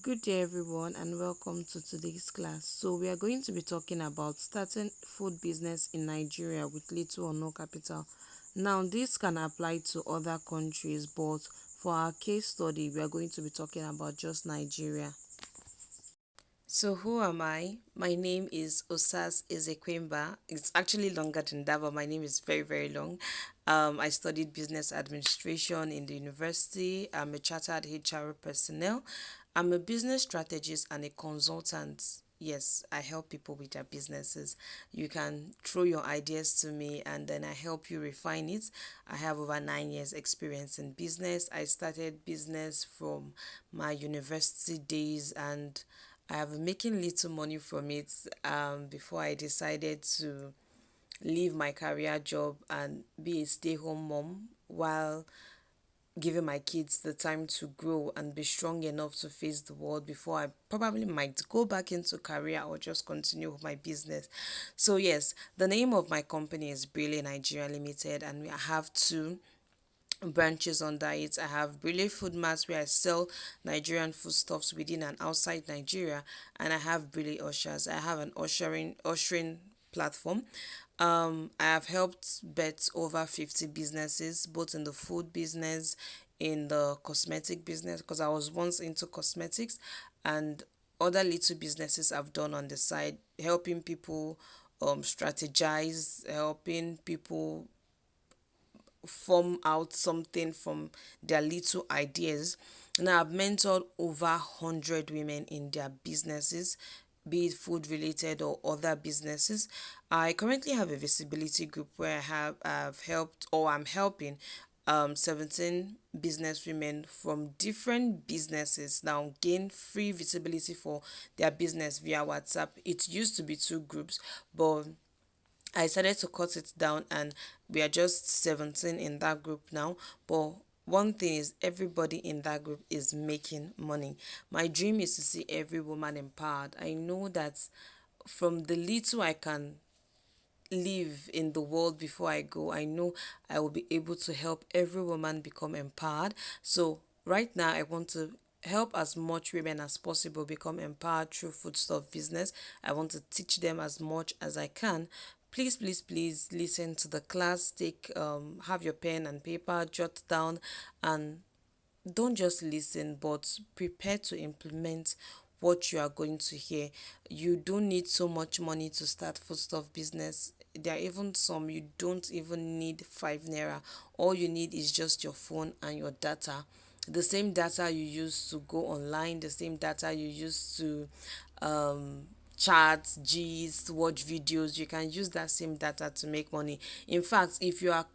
Good day, everyone, and welcome to today's class. So, we are going to be talking about starting food business in Nigeria with little or no capital. Now, this can apply to other countries, but for our case study, we are going to be talking about just Nigeria. So, who am I? My name is Osas Ezekwemba. It's actually longer than that, but my name is very, very long. I studied business administration in the university. I'm a chartered HR personnel. I'm a business strategist and a consultant. Yes, I help people with their businesses. You can throw your ideas to me and then I help you refine it. I have over 9 years experience in business. I started business from my university days and I have been making little money from it before I decided to leave my career job and be a stay-home mom while giving my kids the time to grow and be strong enough to face the world before I probably might go back into career or just continue with my business. So yes, the name of my company is Briley Nigeria Limited and I have two branches under it. I have Briley Food Mart where I sell Nigerian foodstuffs within and outside Nigeria, and I have Briley Ushers. I have an ushering platform. I have helped bet over 50 businesses, both in the food business, in the cosmetic business, because I was once into cosmetics, and other little businesses I've done on the side, helping people strategize, helping people form out something from their little ideas. Now I've mentored over 100 women in their businesses, be it food related or other businesses. I currently have a visibility group where I've helped or I'm helping 17 business women from different businesses now gain free visibility for their business via WhatsApp. It used to be two groups, but I decided to cut it down and we are just 17 in that group now. But one thing is everybody in that group is making money. My dream is to see every woman empowered. I know that from the little I can live in the world before I go, I know I will be able to help every woman become empowered. So right now I want to help as much women as possible become empowered through foodstuff business. I want to teach them as much as I can. Please listen to the class. Take have your pen and paper, jot down, and don't just listen but prepare to implement what you are going to hear. You don't need so much money to start foodstuff business. There are even some you don't even need 5 naira. All you need is just your phone and your data, the same data you use to go online, the same data you use to chat, gist, watch videos. You can use that same data to make money. In fact, if you are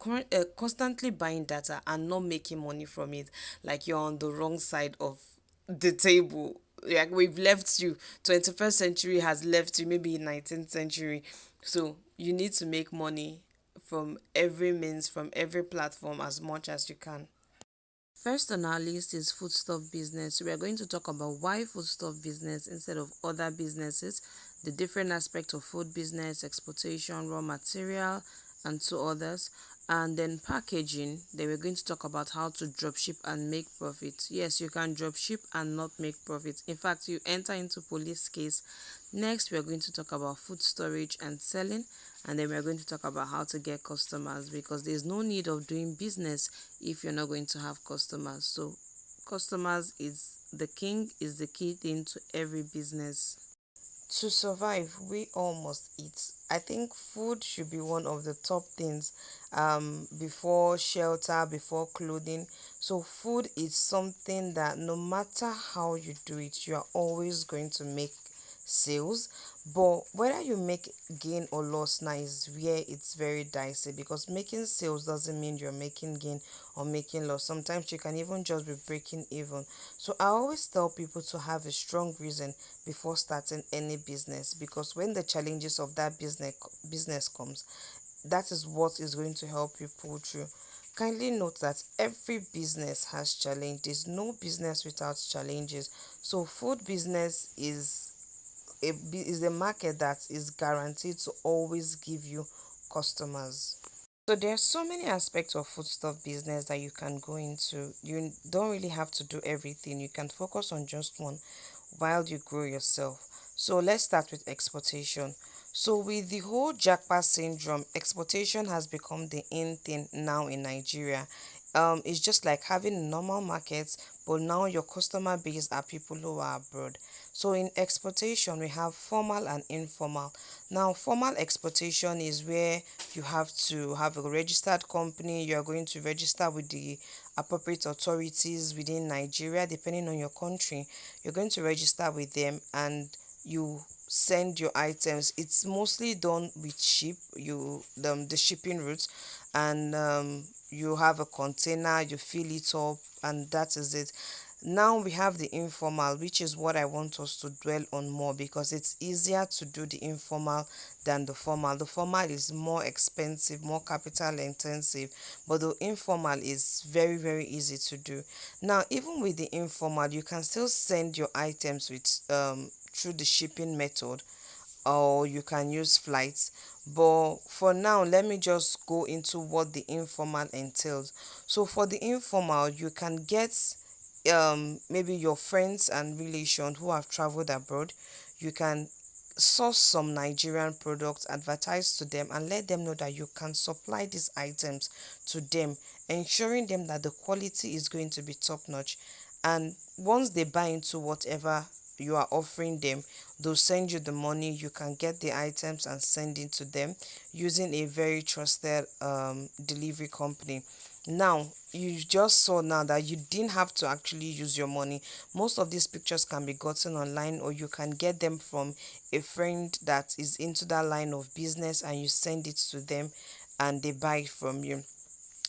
constantly buying data and not making money from it, like you're on the wrong side of the table. Like we've left you, 21st century has left you, maybe in 19th century. So you need to make money from every means, from every platform as much as you can. First on our list is foodstuff business. We are going to talk about why foodstuff business instead of other businesses, the different aspects of food business, exportation, raw material, and two others. And then packaging, then we're going to talk about how to dropship and make profit. Yes, you can dropship and not make profit. In fact, you enter into police case. Next, we're going to talk about food storage and selling, and then we're going to talk about how to get customers, because there's no need of doing business if you're not going to have customers. So customers is the key thing to every business. To survive, we all must eat. I think food should be one of the top things before shelter, before clothing. So food is something that no matter how you do it, you are always going to make sales. But whether you make gain or loss now is where it's very dicey, because making sales doesn't mean you're making gain or making loss. Sometimes you can even just be breaking even. So I always tell people to have a strong reason before starting any business, because when the challenges of that business comes, that is what is going to help you pull through. Kindly note that every business has challenges. There's no business without challenges. So food business is a market that is guaranteed to always give you customers. So there are so many aspects of foodstuff business that you can go into. You don't really have to do everything. You can focus on just one. while you grow yourself. So let's start with exportation. So with the whole jackpot syndrome, exportation has become the in thing now in Nigeria. It's just like having normal markets, but now your customer base are people who are abroad. So in exportation, we have formal and informal. Now, formal exportation is where you have to have a registered company. You are going to register with the appropriate authorities within Nigeria, depending on your country. You're going to register with them and you send your items. It's mostly done with ship, the shipping routes, and you have a container, you fill it up, and that is it. Now we have the informal, which is what I want us to dwell on more because it's easier to do the informal than the formal. The formal is more expensive, more capital intensive, but the informal is very, very easy to do. Now, even with the informal, you can still send your items with through the shipping method, or you can use flights. But for now, let me just go into what the informal entails. So for the informal, you can get maybe your friends and relations who have traveled abroad. You can source some Nigerian products, advertise to them, and let them know that you can supply these items to them, ensuring them that the quality is going to be top notch. And once they buy into whatever you are offering them, they'll send you the money. You can get the items and send it to them using a very trusted delivery company. Now, you just saw now that you didn't have to actually use your money. Most of these pictures can be gotten online, or you can get them from a friend that is into that line of business and you send it to them and they buy it from you.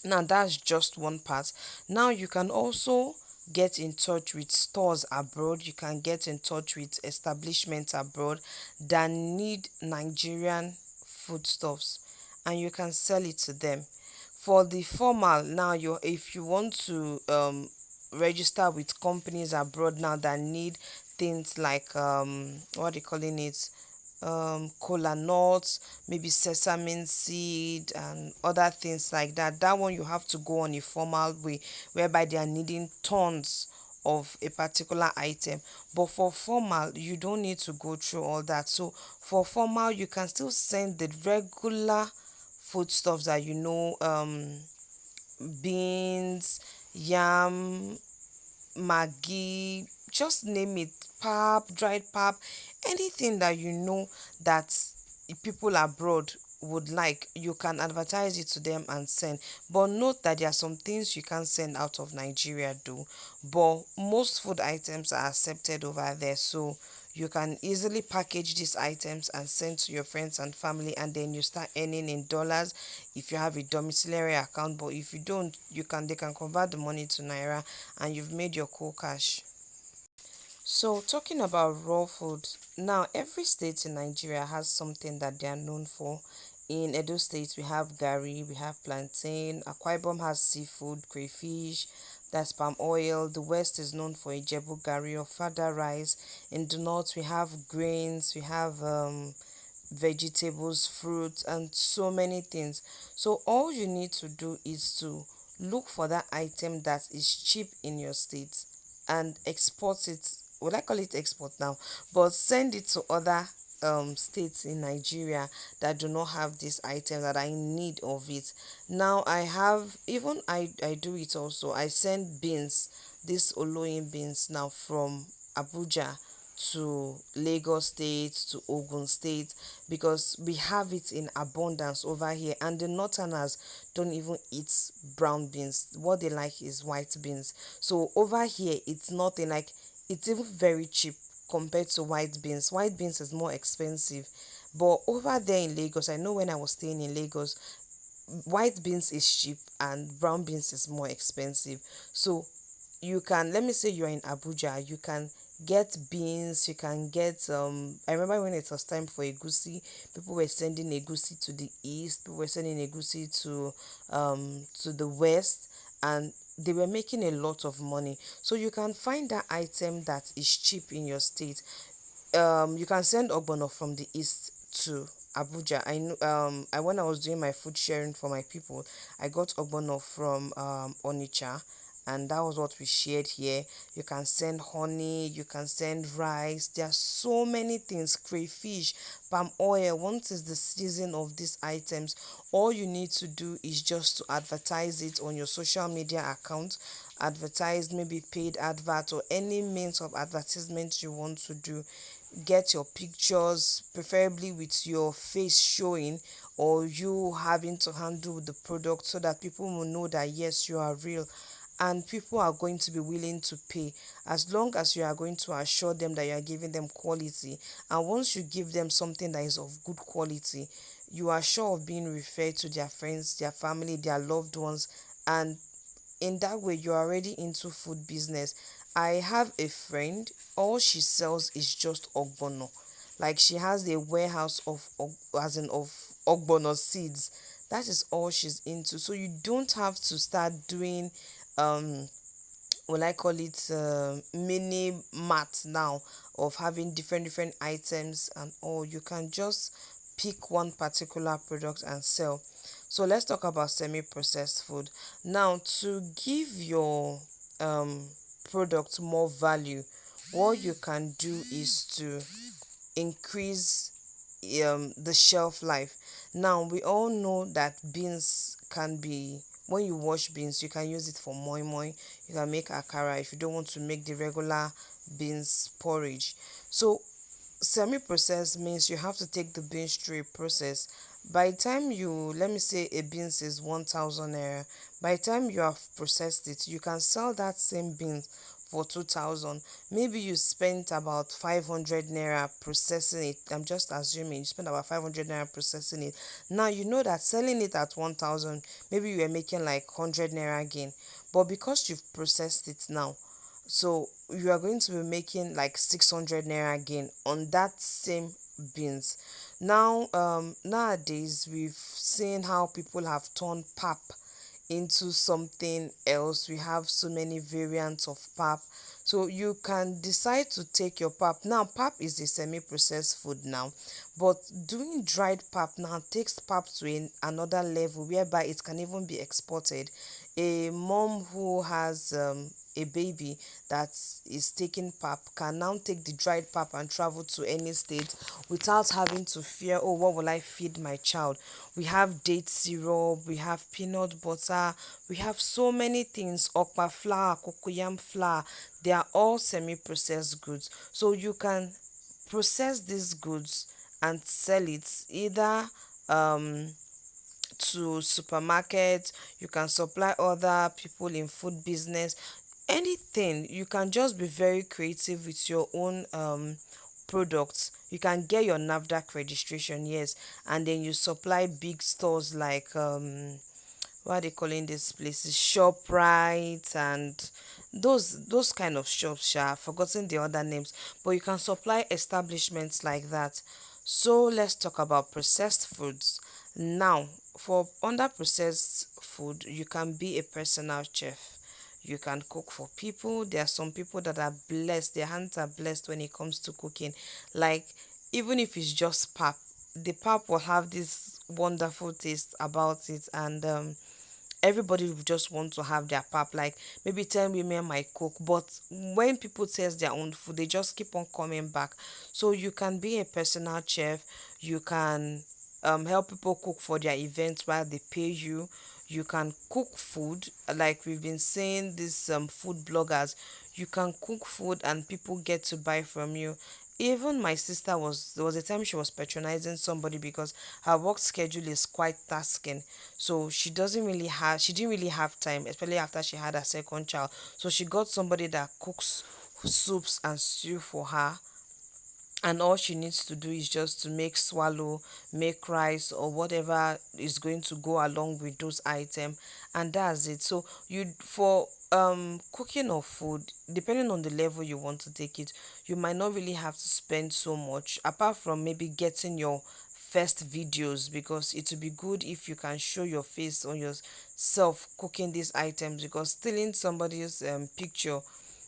Now that's just one part. Now you can also get in touch with stores abroad. You can get in touch with establishments abroad that need Nigerian foodstuffs, and you can sell it to them. For the formal, now you if you want to register with companies abroad now that need things like what are they calling it, cola nuts, maybe sesame seed, and other things like that. That one you have to go on a formal way, whereby they are needing tons of a particular item. But for formal, you don't need to go through all that. So for formal, you can still send the regular foodstuffs that beans, yam, maggi, just name it, pap, dried pap, anything that that people abroad would like, you can advertise it to them and send. But note that there are some things you can't send out of Nigeria though. But most food items are accepted over there. So you can easily package these items and send to your friends and family, and then you start earning in dollars if you have a domiciliary account. But if you don't, they can convert the money to naira and you've made your cool cash. So, talking about raw food, now every state in Nigeria has something that they are known for. In Edo State, we have gari, we have plantain. Akwa Ibom has seafood, crayfish, that's palm oil. The West is known for Ijebu gari or fada rice. In the North, we have grains, we have vegetables, fruits, and so many things. So, all you need to do is to look for that item that is cheap in your state and export it. Would I call it export now? But send it to other states in Nigeria that do not have this item that are in need of it. Now I have, even I do it also. I send beans, this oloyin beans now from Abuja to Lagos State, to Ogun State, because we have it in abundance over here, and the northerners don't even eat brown beans. What they like is white beans. So over here it's nothing like, it's even very cheap compared to white beans. White beans is more expensive. But over there in Lagos, I know when I was staying in Lagos, white beans is cheap and brown beans is more expensive. So you can, let me say you're in Abuja, you can get beans, you can get I remember when it was time for egusi, people were sending egusi to the east, people were sending egusi to the west, and they were making a lot of money. So you can find that item that is cheap in your state. You can send ogbono from the east to Abuja. I know I when I was doing my food sharing for my people, I got ogbono from Onitsha, and that was what we shared here. You can send honey, you can send rice. There are so many things, crayfish, palm oil. Once it's the season of these items, all you need to do is just to advertise it on your social media account, advertise maybe paid advert or any means of advertisement you want to do. Get your pictures, preferably with your face showing or you having to handle the product, so that people will know that yes, you are real, and people are going to be willing to pay as long as you are going to assure them that you are giving them quality. And once you give them something that is of good quality, you are sure of being referred to their friends, their family, their loved ones, and in that way you're already into food business. I have a friend, all she sells is just ogbono. Like, she has a warehouse of as in of ogbono seeds. That is all she's into. So you don't have to start doing um will I call it mini mart now, of having different items and all. You can just pick one particular product and sell. So let's talk about semi-processed food. Now, to give your um product more value, what you can do is to increase the shelf life. Now, we all know that beans can be, when you wash beans, you can use it for moi moi, you can make akara if you don't want to make the regular beans porridge. So semi-processed means you have to take the beans through a process. By the time you, let me say a beans is 1000 naira, by the time you have processed it, you can sell that same beans for 2000. Maybe you spent about 500 naira processing it. I'm just assuming you spent about 500 naira processing it. Now you know that selling it at 1000, maybe you are making like 100 naira gain, but because you've processed it now, so you are going to be making like 600 naira gain on that same beans. Now, nowadays we've seen how people have turned pap into something else. We have so many variants of pap. So you can decide to take your pap. Now, pap is a semi-processed food now, but doing dried pap now takes pap to another level whereby it can even be exported. A mom who has a baby that is taking pap can now take the dried pap and travel to any state without having to fear, oh, what will I feed my child? We have date syrup, we have peanut butter, we have so many things, okpa flour, cocoyam flour. They are all semi-processed goods. So you can process these goods and sell it either um to supermarket, you can supply other people in food business, anything. You can just be very creative with your own products. You can get your NAFDAC registration, yes, and then you supply big stores like what are they calling these places, ShopRite and those kind of shops. I've forgotten the other names, but you can supply establishments like that. So let's talk about processed foods now. For under processed food, you can be a personal chef. You can cook for people. There are some people that are blessed, their hands are blessed when it comes to cooking. Like, even if it's just pap, the pap will have this wonderful taste about it, and everybody will just want to have their pap. Like, maybe 10 women might cook, but when people taste their own food, they just keep on coming back. So you can be a personal chef. You can help people cook for their events while they pay you. You can cook food, like we've been saying, these food bloggers. You can cook food and people get to buy from you. Even my sister was, there was a time she was patronizing somebody because her work schedule is quite tasking. So she didn't really have time, especially after she had her second child. So she got somebody that cooks soups and stew for her, and all she needs to do is just to make swallow, make rice, or whatever is going to go along with those items, and that's it. So you, for cooking of food, depending on the level you want to take it, you might not really have to spend so much, apart from maybe getting your first videos, because it would be good if you can show your face on yourself cooking these items, because stealing somebody's picture,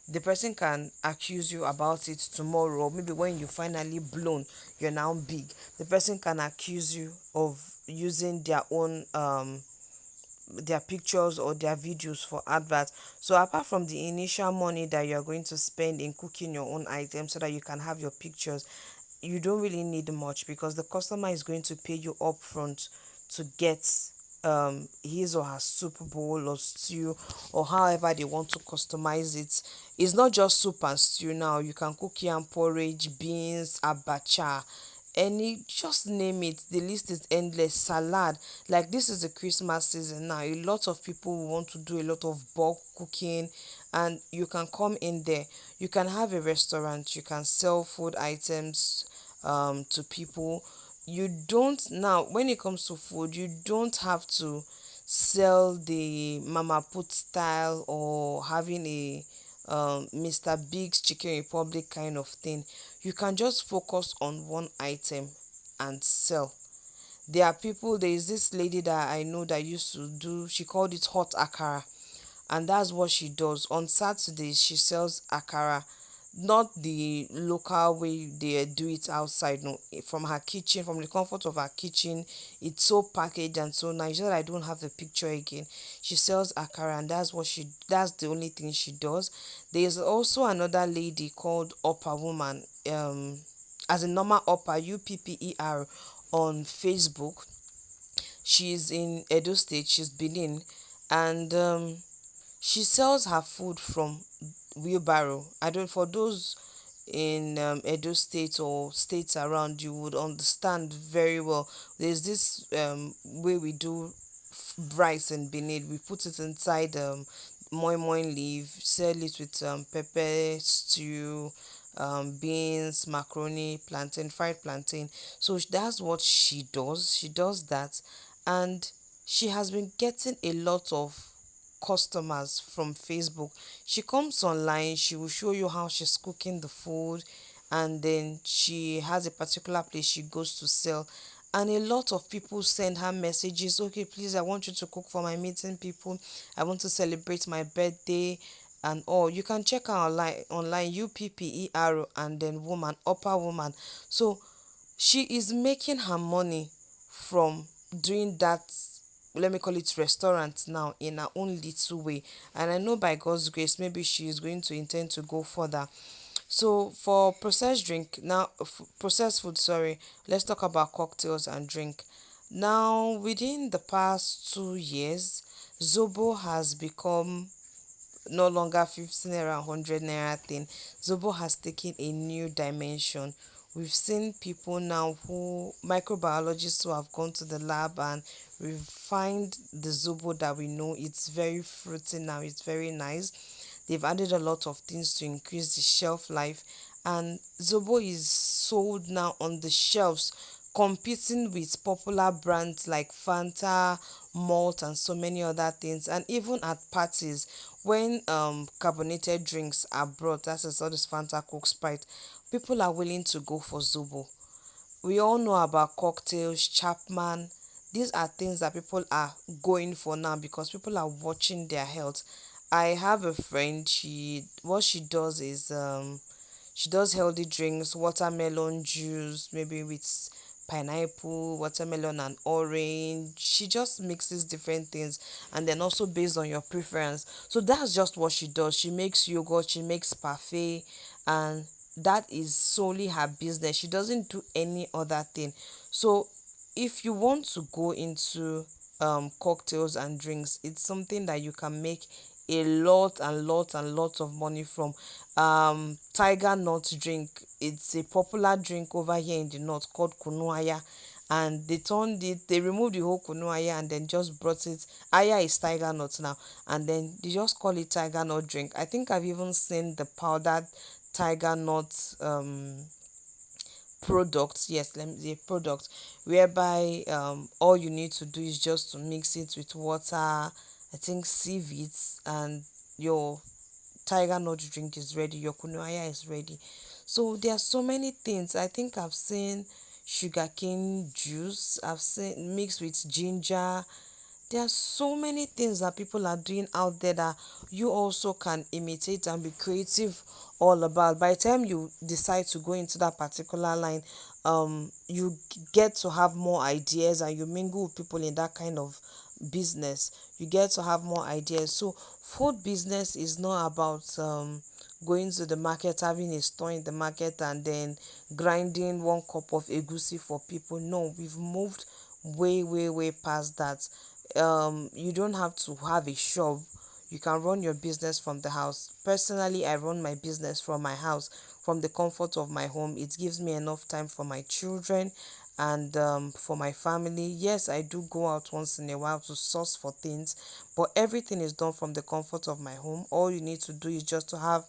the person can accuse you about it tomorrow, or maybe when you finally blown, you're now big, the person can accuse you of using their own their pictures or their videos for advert. So apart from the initial money that you are going to spend in cooking your own items so that you can have your pictures, you don't really need much, because the customer is going to pay you upfront to get his or her soup bowl or stew, or however they want to customize it. It's not just soup and stew now. You can cook yam porridge, beans, abacha, any, just name it. The list is endless. Salad. Like, this is the Christmas season now. A lot of people will want to do a lot of bulk cooking, and you can come in there. You can have a restaurant. You can sell food items to people. You don't, now when it comes to food, you don't have to sell the mama put style or having a Mr. Big's Chicken Republic kind of thing. You can just focus on one item and sell. There are people, there is this lady that I know that used to do, she called it hot akara, and that's what she does. On Saturdays, she sells akara, not the local way they do it outside. No, from her kitchen, from the comfort of her kitchen. It's so packaged and so nice. Just that I don't have the picture again. She sells akara, and that's the only thing she does. There's also another lady called Upper Woman, as a normal Upper, Upper, on Facebook. She's in Edo State, she's Benin, and she sells her food from wheelbarrow. I don't, for those in Edo State or states around, you would understand very well. There's this way we do rice in Benin. We put it inside moi moi leaf, sell it with pepper stew, beans, macaroni, plantain, fried plantain. So that's what she does. She does that, and she has been getting a lot of customers from Facebook. She comes online, she will show you how she's cooking the food, and then she has a particular place she goes to sell. And a lot of people send her messages, okay, please, I want you to cook for my meeting people. I want to celebrate my birthday and all. You can check her online, Upper and then woman, Upper Woman. So she is making her money from doing that, let me call it restaurant now, in her own little way. And I know by God's grace, maybe she is going to intend to go further. So for processed drink now, processed food, sorry, let's talk about cocktails and drink. Now, within the past 2 years, Zobo has become no longer 50 naira, 100 naira thing. Zobo has taken a new dimension. We've seen people now, who microbiologists, who have gone to the lab and refined the Zobo that we know. It's very fruity now, it's very nice. They've added a lot of things to increase the shelf life, and Zobo is sold now on the shelves, competing with popular brands like Fanta, Malt, and so many other things. And even at parties, when carbonated drinks are brought, that is all this Fanta, Coke, Sprite, people are willing to go for Zobo. We all know about cocktails, Chapman. These are things that people are going for now because people are watching their health. I have a friend, she, what she does is she does healthy drinks, watermelon juice, maybe with pineapple, watermelon and orange. She just mixes different things, and then also based on your preference. So that's just what she does. She makes yogurt, she makes parfait, and that is solely her business. She doesn't do any other thing. So if you want to go into cocktails and drinks, it's something that you can make a lot and lot and lot of money from. Tiger nut drink, it's a popular drink over here in the north called kunuaya, and they removed the whole kunuaya and then just brought it. Aya is tiger nut now, and then they just call it tiger nut drink. I think I've even seen the powdered tiger nut products, yes, let me say product, whereby all you need to do is just to mix it with water, I think sieve it, and your tiger nut drink is ready, your kunuaya is ready. So there are so many things. I think I've seen sugarcane juice, I've seen mixed with ginger. There are so many things that people are doing out there that you also can imitate and be creative all about. By the time you decide to go into that particular line, you get to have more ideas, and you mingle with people in that kind of business, you get to have more ideas. So food business is not about going to the market, having a store in the market, and then grinding 1 cup of egusi for people. No, we've moved way past that. You don't have to have a shop. You can run your business from the house. Personally, I run my business from my house, from the comfort of my home. It gives me enough time for my children and for my family. Yes, I do go out once in a while to source for things, but everything is done from the comfort of my home. All you need to do is just to have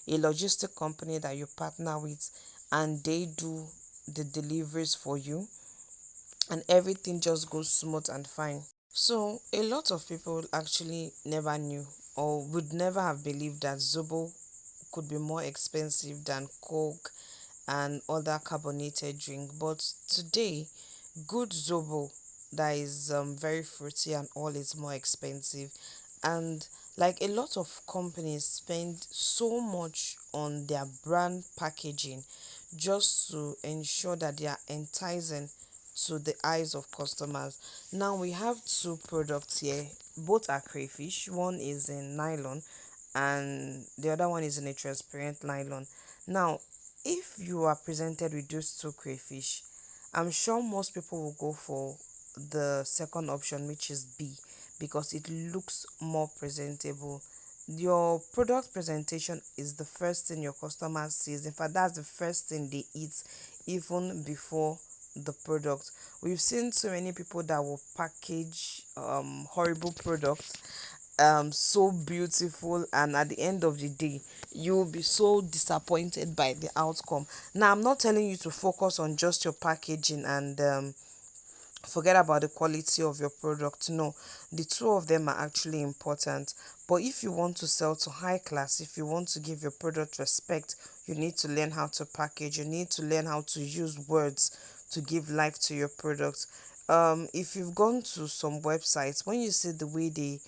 a logistic company that you partner with, and they do the deliveries for you, and everything just goes smooth and fine. So a lot of people actually never knew or would never have believed that Zobo could be more expensive than Coke and other carbonated drink. But today, good Zobo that is very fruity and all is more expensive. And like a lot of companies spend so much on their brand packaging just to ensure that they are enticing to the eyes of customers. Now we have two products here. Both are crayfish. One is in nylon and the other one is in a transparent nylon. Now, if you are presented with those two crayfish, I'm sure most people will go for the second option, which is B, because it looks more presentable. Your product presentation is the first thing your customers sees. In fact, that's the first thing they eat even before the product. We've seen so many people that will package horrible products so beautiful, and at the end of the day you will be so disappointed by the outcome. Now, I'm not telling you to focus on just your packaging and forget about the quality of your product. No, the two of them are actually important. But if you want to sell to high class, if you want to give your product respect, you need to learn how to package. You need to learn how to use words to give life to your product. If you've gone to some websites, when you see the way they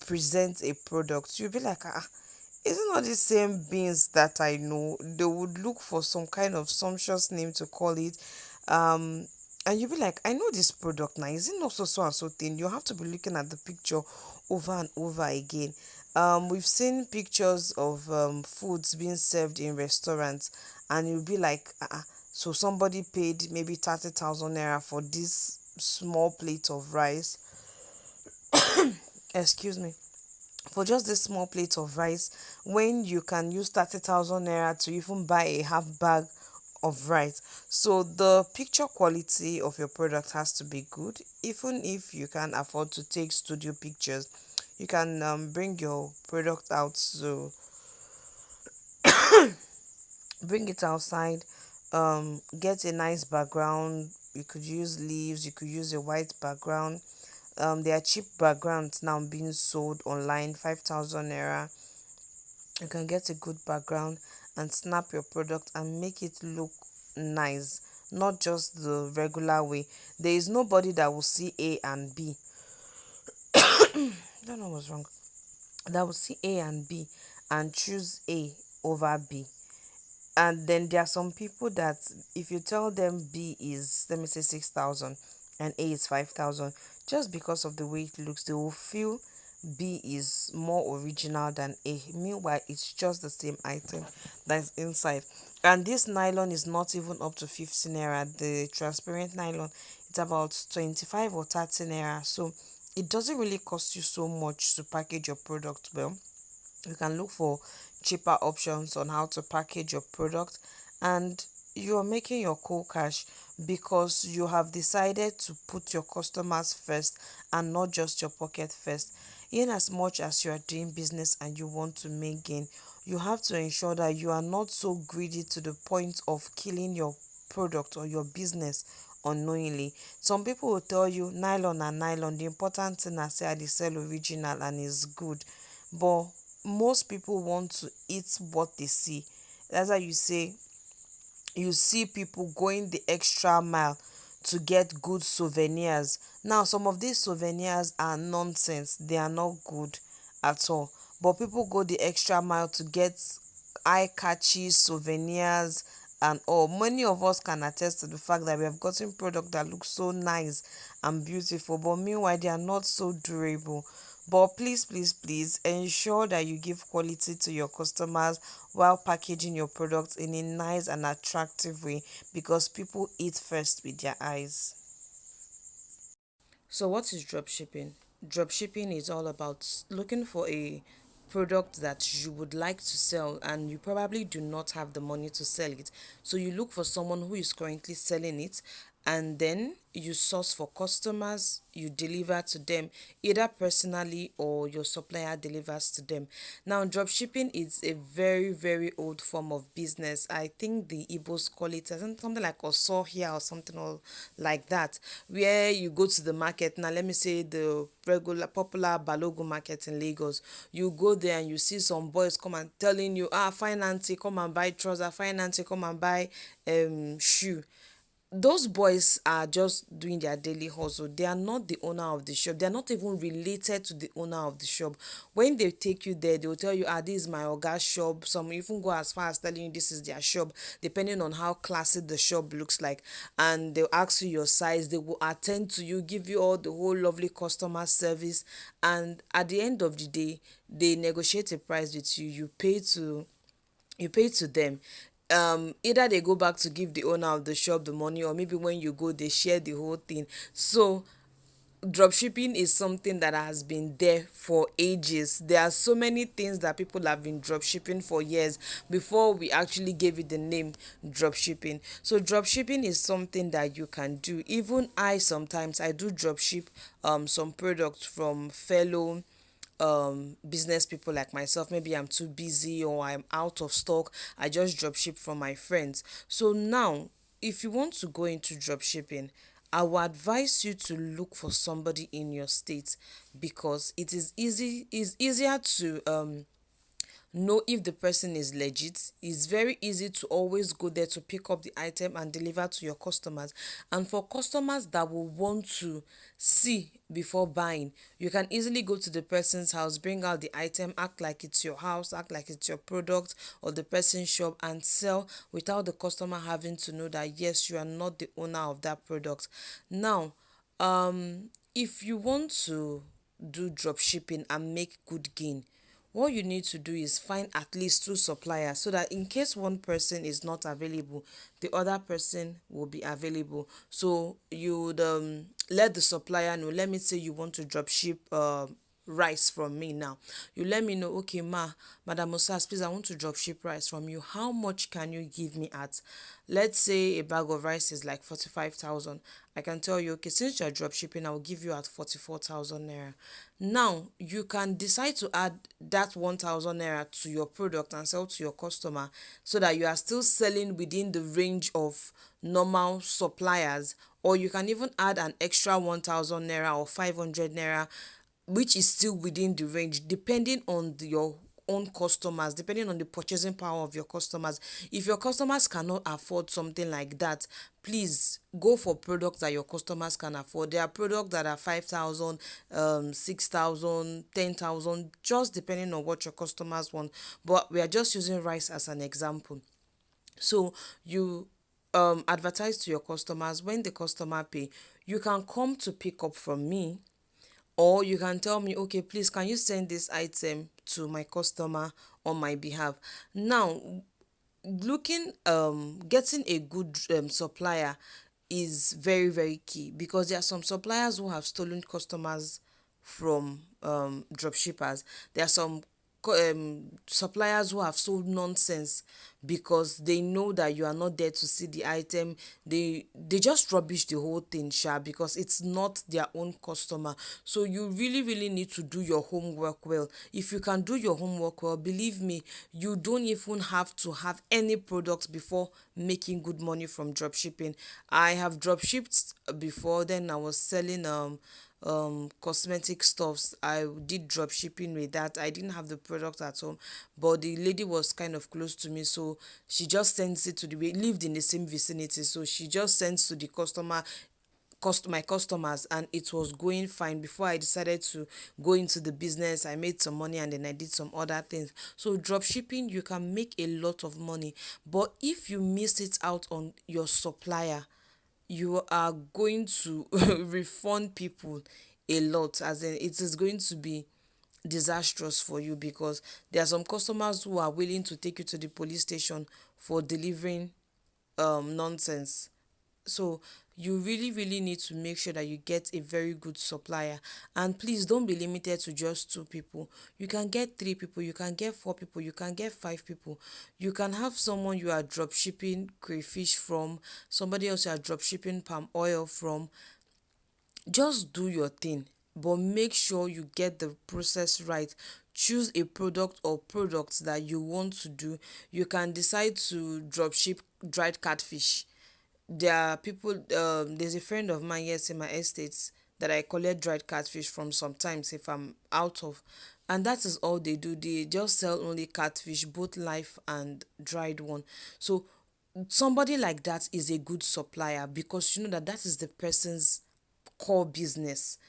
present a product, you'll be like, is it not the same beans that I know? They would look for some kind of sumptuous name to call it. Um, and you'll be like, I know this product now. Is it not so so and so thing? You have to be looking at the picture over and over again. We've seen pictures of foods being served in restaurants, and you'll be like, so somebody paid maybe 30,000 naira for this small plate of rice. Excuse me, for just this small plate of rice, when you can use 30,000 naira to even buy a half bag of rice. So the picture quality of your product has to be good. Even if you can afford to take studio pictures, you can bring your product out to bring it outside, get a nice background. You could use leaves, you could use a white background. There are cheap backgrounds now being sold online, 5,000 naira. You can get a good background and snap your product and make it look nice, not just the regular way. There is nobody that will see A and B. I don't know what's wrong. That will see A and B and choose A over B. And then there are some people that if you tell them B is, let me say, 6,000 and A is 5,000, just because of the way it looks, they will feel B is more original than A. Meanwhile, it's just the same item that's inside. And this nylon is not even up to 50 naira. The transparent nylon, it's about 25 or 30 naira. So it doesn't really cost you so much to package your product well. You can look for cheaper options on how to package your product, and you're making your cool cash because you have decided to put your customers first and not just your pocket first. In as much as you are doing business and you want to make gain, you have to ensure that you are not so greedy to the point of killing your product or your business unknowingly. Some people will tell you nylon and nylon, the important thing I say I dey sell original and is good, but most people want to eat what they see. That's why you say you see people going the extra mile to get good souvenirs. Now, some of these souvenirs are nonsense, they are not good at all. But people go the extra mile to get eye catchy souvenirs and all. Many of us can attest to the fact that we have gotten product that looks so nice and beautiful, but meanwhile they are not so durable. But please, please, please ensure that you give quality to your customers while packaging your products in a nice and attractive way, because people eat first with their eyes. So, what is drop shipping? Drop shipping is all about looking for a product that you would like to sell and you probably do not have the money to sell it. So, you look for someone who is currently selling it, and then you source for customers, you deliver to them either personally or your supplier delivers to them. Now, drop shipping is a very, very old form of business. I think the Igbos call it something like here or something or like that, where you go to the market. Now, let me say the regular popular Balogun market in Lagos. You go there and you see some boys come and telling you, fine auntie, come and buy trouser, fine auntie, come and buy shoe. Those boys are just doing their daily hustle. They are not the owner of the shop. They are not even related to the owner of the shop. When they take you there, they will tell you, this is my oga's shop. Some even go as far as telling you this is their shop, depending on how classy the shop looks like. And they'll ask you your size. They will attend to you, give you all the whole lovely customer service. And at the end of the day, they negotiate a price with you. You pay to them. Either they go back to give the owner of the shop the money, or maybe when you go they share the whole thing. So dropshipping is something that has been there for ages. There are so many things that people have been dropshipping for years before we actually gave it the name dropshipping. So dropshipping is something that you can do. Even I do dropship some products from fellow business people like myself. Maybe I'm too busy or I'm out of stock, I just drop ship from my friends. So now, if you want to go into drop shipping, I will advise you to look for somebody in your state, because it's easier to know if the person is legit. It's very easy to always go there to pick up the item and deliver to your customers. And for customers that will want to see before buying, you can easily go to the person's house, bring out the item, act like it's your house, act like it's your product or the person's shop, and sell without the customer having to know that yes, you are not the owner of that product. Now, if you want to do drop shipping and make good gain, what you need to do is find at least two suppliers, so that in case one person is not available, the other person will be available. So you would let the supplier know. Let me say you want to drop ship rice from me now. You let me know, okay, Madam Osas, please, I want to drop ship rice from you. How much can you give me at? Let's say a bag of rice is like 45,000. I can tell you, okay, since you're drop shipping, I will give you at 44,000 naira. Now, you can decide to add that 1,000 naira to your product and sell to your customer, so that you are still selling within the range of normal suppliers, or you can even add an extra 1,000 naira or 500 naira, which is still within the range, depending on your own customers, depending on the purchasing power of your customers. If your customers cannot afford something like that, please go for products that your customers can afford. There are products that are 5,000, 6,000, 10,000, just depending on what your customers want. But we are just using rice as an example. So you advertise to your customers. When the customer pay, you can come to pick up from me, or you can tell me, okay, please, can you send this item to my customer on my behalf? Now, getting a good supplier is very, very key, because there are some suppliers who have stolen customers from dropshippers. There are some suppliers who have sold nonsense, because they know that you are not there to see the item. They just rubbish the whole thing, because it's not their own customer. So you really, really need to do your homework well. If you can do your homework well, believe me, you don't even have to have any products before making good money from dropshipping. I have dropshipped before. Then I was selling cosmetic stuffs. I did drop shipping with that. I didn't have the product at home, but the lady was kind of close to me, so she just sends it to the we lived in the same vicinity, so she just sends to the customer. my customers, and it was going fine. Before I decided to go into the business, I made some money, and then I did some other things. So drop shipping, you can make a lot of money, but if you miss it out on your supplier, you are going to refund people a lot, as in it is going to be disastrous for you, because there are some customers who are willing to take you to the police station for delivering nonsense. So you really need to make sure that you get a very good supplier, and please don't be limited to just two people. You can get three people, you can get four people, you can get five people. You can have someone you are drop shipping crayfish from, somebody else you are drop shipping palm oil from. Just do your thing, but make sure you get the process right. Choose a product or products that you want to do. You can decide to drop ship dried catfish. There are people, there's a friend of mine, yes, in my estates, that I collect dried catfish from sometimes if I'm out of, and that is all they do. They just sell only catfish, both live and dried one. So somebody like that is a good supplier, because you know that that is the person's core business.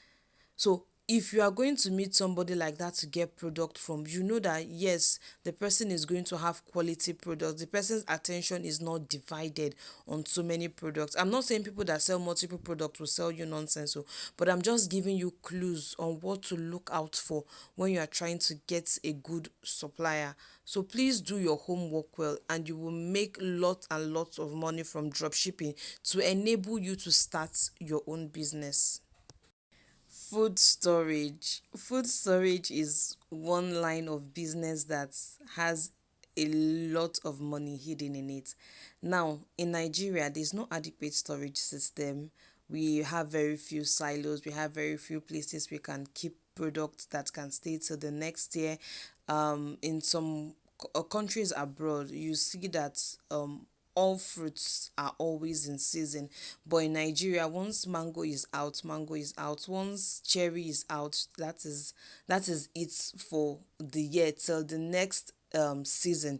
So if you are going to meet somebody like that to get product from, you know that yes, the person is going to have quality products. The person's attention is not divided on so many products. I'm not saying people that sell multiple products will sell you nonsense, so, but I'm just giving you clues on what to look out for when you are trying to get a good supplier. So please do your homework well, and you will make lots and lots of money from drop shipping to enable you to start your own business. Food storage. Food storage is one line of business that has a lot of money hidden in it. Now, in Nigeria, there's no adequate storage system. We have very few silos, we have very few places we can keep products that can stay till the next year. In some countries abroad, you see that all fruits are always in season, but in Nigeria, once mango is out, mango is out. Once cherry is out, that is it for the year till the next season.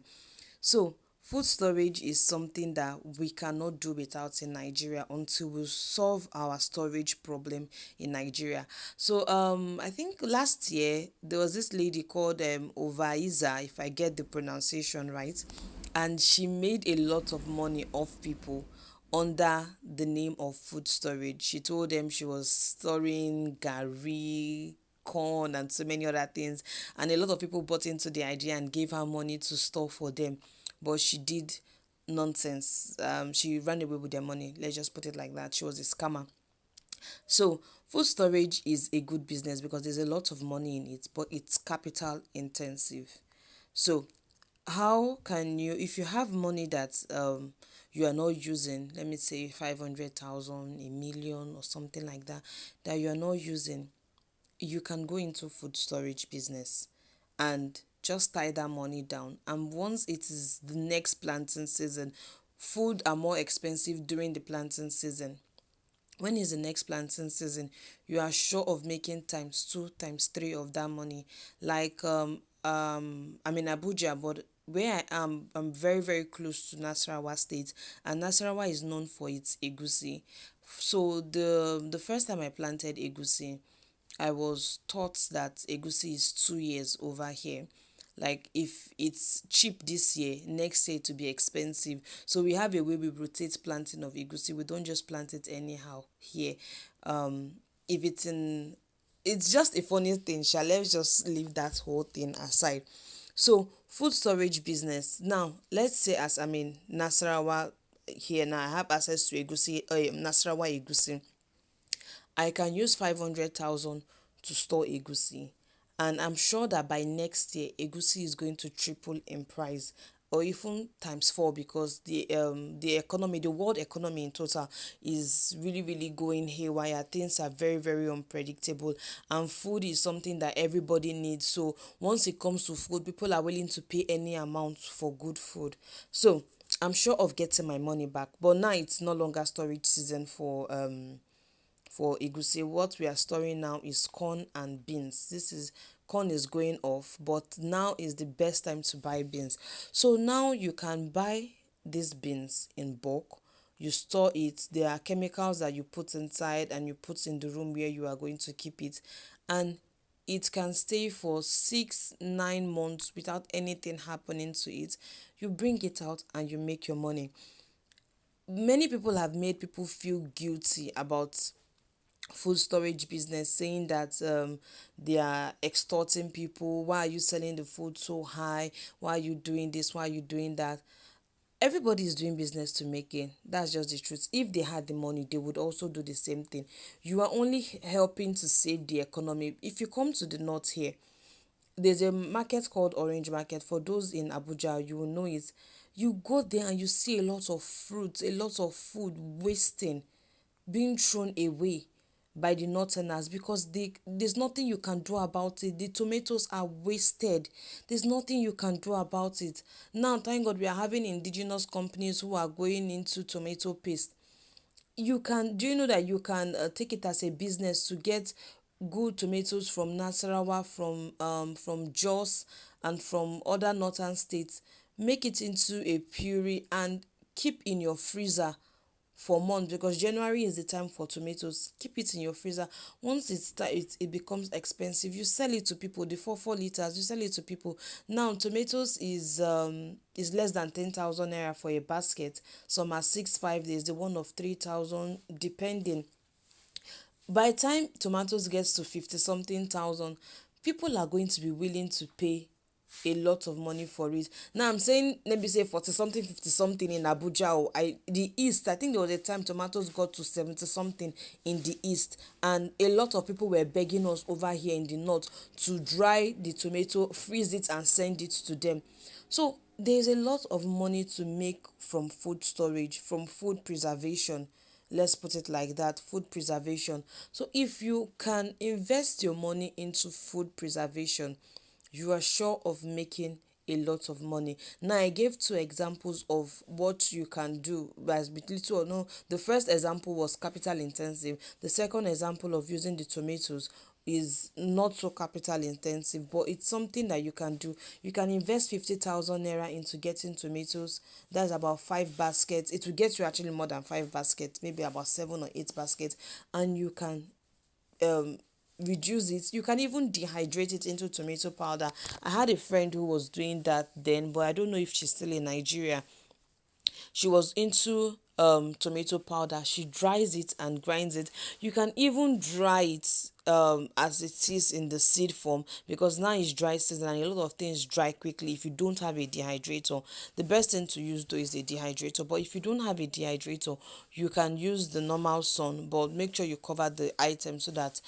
So food storage is something that we cannot do without in Nigeria until we solve our storage problem in Nigeria. So I think last year there was this lady called Ovaiza, if I get the pronunciation right, and she made a lot of money off people under the name of food storage. She told them she was storing gari, corn, and so many other things, and a lot of people bought into the idea and gave her money to store for them, but she did nonsense. She ran away with their money, let's just put it like that. She was a scammer. So food storage is a good business because there's a lot of money in it, but it's capital intensive. So how can you, if you have money that you are not using, let me say 500,000, a million, or something like that, that you are not using, you can go into food storage business and just tie that money down. And once it is the next planting season, food are more expensive during the planting season. When is the next planting season, you are sure of making times two, times three of that money. Like I'm in Abuja, but where I am, I'm very close to Nasarawa State, and Nasarawa is known for its egusi. So the first time I planted egusi, I was taught that egusi is 2 years over here. Like if it's cheap this year, next year to be expensive. So we have a way we rotate planting of egusi. We don't just plant it anyhow here. If it's in, it's just a funny thing. Shall let's just leave that whole thing aside. So food storage business. Now let's say as I'm in Nasarawa here now, I have access to egusi, Nasarawa egusi. I can use 500,000 to store egusi. And I'm sure that by next year, egusi is going to triple in price, or even times four, because the economy, the world economy in total, is really going haywire. Things are very unpredictable, and food is something that everybody needs. So once it comes to food, people are willing to pay any amount for good food. So I'm sure of getting my money back. But now it's no longer storage season for egusi. What we are storing now is corn and beans. This is, corn is going off, but now is the best time to buy beans. So now you can buy these beans in bulk. you store it. There are chemicals that you put inside and you put in the room where you are going to keep it, and it can stay for 6 9 months without anything happening to it. You bring it out and you make your money. Many people have made people feel guilty about food storage business, saying that they are extorting people. Why are you selling the food so high? Why are you doing this? Why are you doing that? Everybody is doing business to make gain. That's just the truth. If they had the money, they would also do the same thing. You are only helping to save the economy. If you come to the north here, there's a market called Orange Market. For those in Abuja, you will know it. You go there and you see a lot of fruits, a lot of food wasting, being thrown away by the northerners, because there's nothing you can do about it. The tomatoes are wasted. There's nothing you can do about it. Now, thank God, we are having indigenous companies who are going into tomato paste. Do you know that you can take it as a business to get good tomatoes from Nasarawa, from Jos, and from other northern states, make it into a puree and keep in your freezer for months, because January is the time for tomatoes. Keep it in your freezer. Once it becomes expensive, you sell it to people. The 4 liters, you sell it to people. Now tomatoes is less than 10,000 naira for a basket. Some are 6 5 days, the one of 3,000, depending. By the time tomatoes gets to 50 something thousand, people are going to be willing to pay a lot of money for it. Now I'm saying, let me say 40 something, 50 something in Abuja, or the east. I think there was a time tomatoes got to 70 something in the east, and a lot of people were begging us over here in the north to dry the tomato, freeze it, and send it to them. So there's a lot of money to make from food storage, from food preservation. Let's put it like that, food preservation. So if you can invest your money into food preservation, you are sure of making a lot of money. Now, I gave 2 examples of what you can do, as little or no. The first example was capital intensive. The second example of using the tomatoes is not so capital intensive, but it's something that you can do. You can invest 50,000 naira into getting tomatoes. That's about 5 baskets. It will get you actually more than 5 baskets, maybe about 7 or 8 baskets, and you can um reduce it. You can even dehydrate it into tomato powder. I had a friend who was doing that then, but I don't know if she's still in Nigeria. She was into tomato powder. She dries it and grinds it. You can even dry it as it is in the seed form, because now it's dry season and a lot of things dry quickly if you don't have a dehydrator. The best thing to use though is a dehydrator, but if you don't have a dehydrator, you can use the normal sun, but make sure you cover the item so that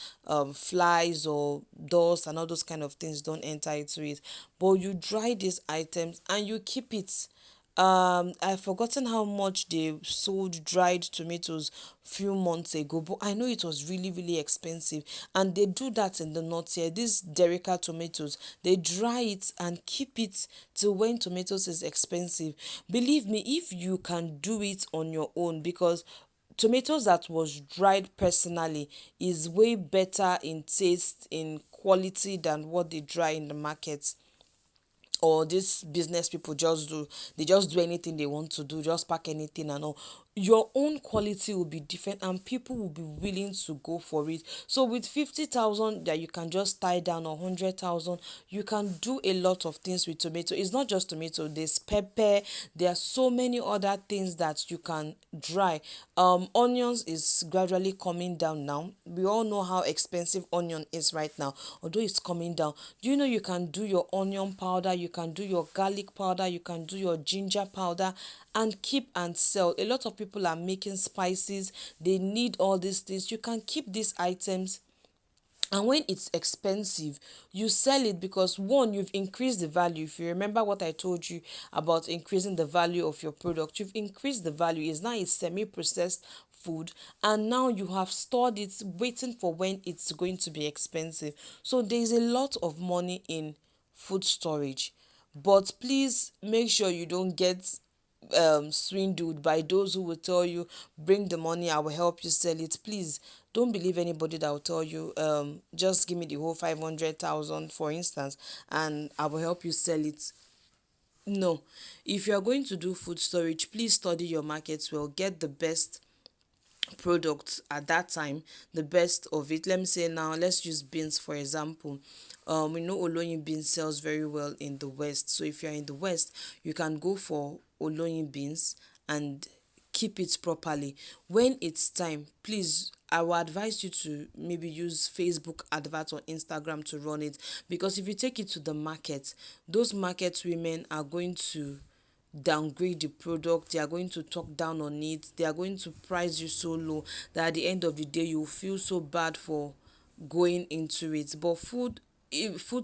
flies or dust and all those kind of things don't enter into it. But you dry these items and you keep it. I've forgotten how much they sold dried tomatoes few months ago, but I know it was really, really expensive. And they do that in the north here. These Derica tomatoes, they dry it and keep it till when tomatoes is expensive. Believe me, if you can do it on your own, because tomatoes that was dried personally is way better in taste, in quality, than what they dry in the market, or these business people just do. They just do anything they want to do, just pack anything and all. Your own quality will be different and people will be willing to go for it. So with 50,000 that you can just tie down, or 100,000, you can do a lot of things with tomato. It's not just tomato, there's pepper, there are so many other things that you can dry. Onions is gradually coming down now. We all know how expensive onion is right now, although it's coming down. Do you know you can do your onion powder, you can do your garlic powder, you can do your ginger powder, and keep and sell? A lot of people are making spices, they need all these things. You can keep these items, and when it's expensive, you sell it, because one, you've increased the value. If you remember what I told you about increasing the value of your product, you've increased the value. It's now a semi-processed food, and now you have stored it waiting for when it's going to be expensive. So there's a lot of money in food storage, but please make sure you don't get swindled by those who will tell you, bring the money, I will help you sell it. Please don't believe anybody that will tell you, just give me the whole 500,000, for instance, and I will help you sell it. No, if you are going to do food storage, please study your markets well, get the best product at that time, the best of it. Let me say now, let's use beans for example. We know oloyin beans sells very well in the west, so if you're in the west, you can go for oloyin beans and keep it properly. When it's time, please, I will advise you to maybe use Facebook advert or Instagram to run it, because if you take it to the market, those market women are going to downgrade the product, they are going to talk down on it, they are going to price you so low that at the end of the day you feel so bad for going into it. But food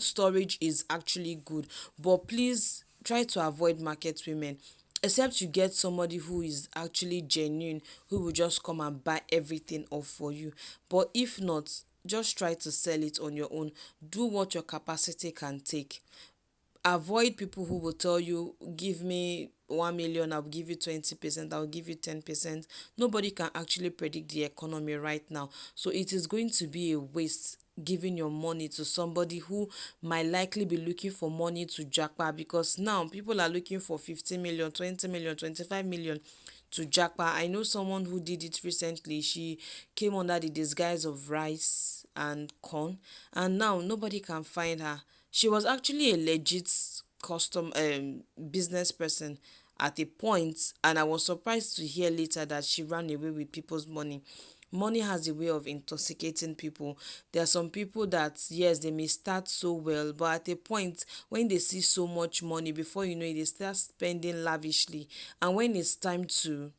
storage is actually good, but please try to avoid market women, except you get somebody who is actually genuine, who will just come and buy everything off for you. But if not, just try to sell it on your own. Do what your capacity can take. Avoid people who will tell you, give me 1 million, I'll give you 20%, I'll give you 10%. Nobody can actually predict the economy right now, so it is going to be a waste giving your money to somebody who might likely be looking for money to jackpot, because now people are looking for 15 million, 20 million, 25 million to jackpot. I know someone who did it recently. She came under the disguise of rice and corn, and now nobody can find her. She was actually a legit custom business person at a point, and I was surprised to hear later that she ran away with people's money. Money has a way of intoxicating people. There are some people that, yes, they may start so well, but at a point when they see so much money, before you know it, they start spending lavishly. And when it's time to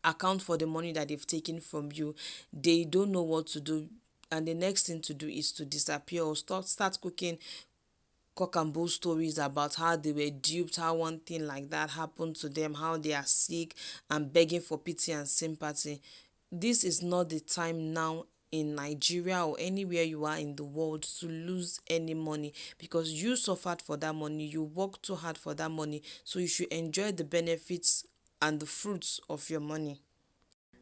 account for the money that they've taken from you, they don't know what to do. And the next thing to do is to disappear or start cooking cock and bull stories about how they were duped, how one thing like that happened to them, how they are sick, and begging for pity and sympathy. This is not the time now in Nigeria or anywhere you are in the world to lose any money, because you suffered for that money, you worked too hard for that money, so you should enjoy the benefits and the fruits of your money.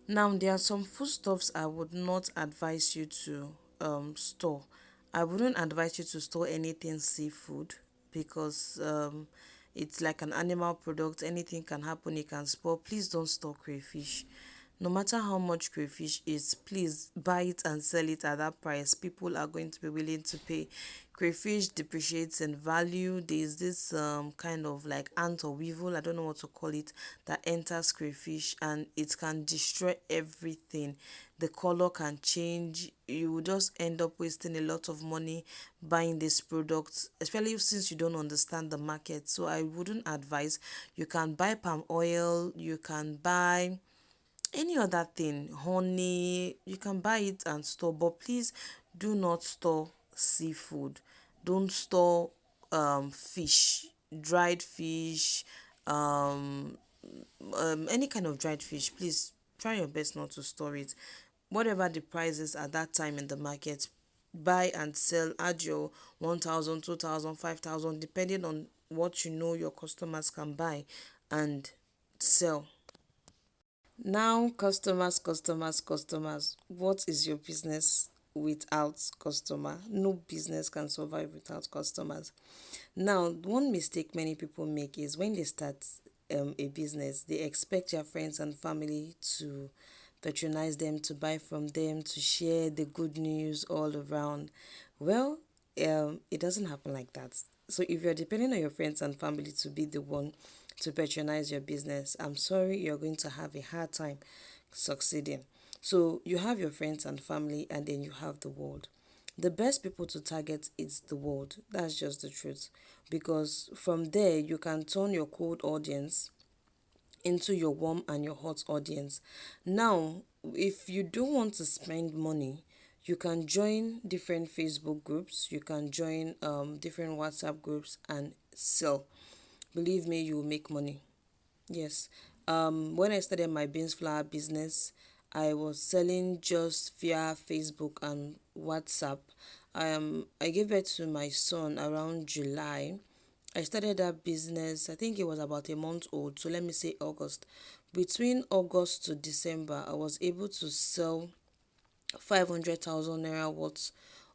Now, there are some foodstuffs I would not advise you to store. I wouldn't advise you to store anything seafood, because it's like an animal product. Anything can happen, it can spoil. Please don't store crayfish. No matter how much crayfish is, please buy it and sell it at that price. People are going to be willing to pay. Crayfish depreciates in value. There's this kind of like ant or weevil, I don't know what to call it, that enters crayfish and it can destroy everything. The color can change. You will just end up wasting a lot of money buying this product, especially since you don't understand the market. So I wouldn't advise. You can buy palm oil, you can buy any other thing, honey, you can buy it and store, but please do not store seafood. Don't store fish, dried fish, um any kind of dried fish. Please try your best not to store it. Whatever the price is at that time in the market, buy and sell. Add your 1,000, 2,000, 5,000, depending on what you know your customers can buy, and sell. Now, customers. What is your business without customer? No business can survive without customers. Now, one mistake many people make is when they start a business, they expect their friends and family to patronize them, to buy from them, to share the good news all around. Well, it doesn't happen like that. So if you're depending on your friends and family to be the one to patronize your business, I'm sorry, you're going to have a hard time succeeding. So you have your friends and family, and then you have the world. The best people to target is the world. That's just the truth. Because from there, you can turn your cold audience into your warm and your hot audience. Now, if you don't want to spend money, you can join different Facebook groups, you can join different WhatsApp groups and sell. Believe me, you will make money. Yes. When I started my beans flour business, I was selling just via Facebook and WhatsApp. I gave birth to my son around July. I started that business, I think it was about a month old, so let me say August. Between August to December, I was able to sell 500,000 naira worth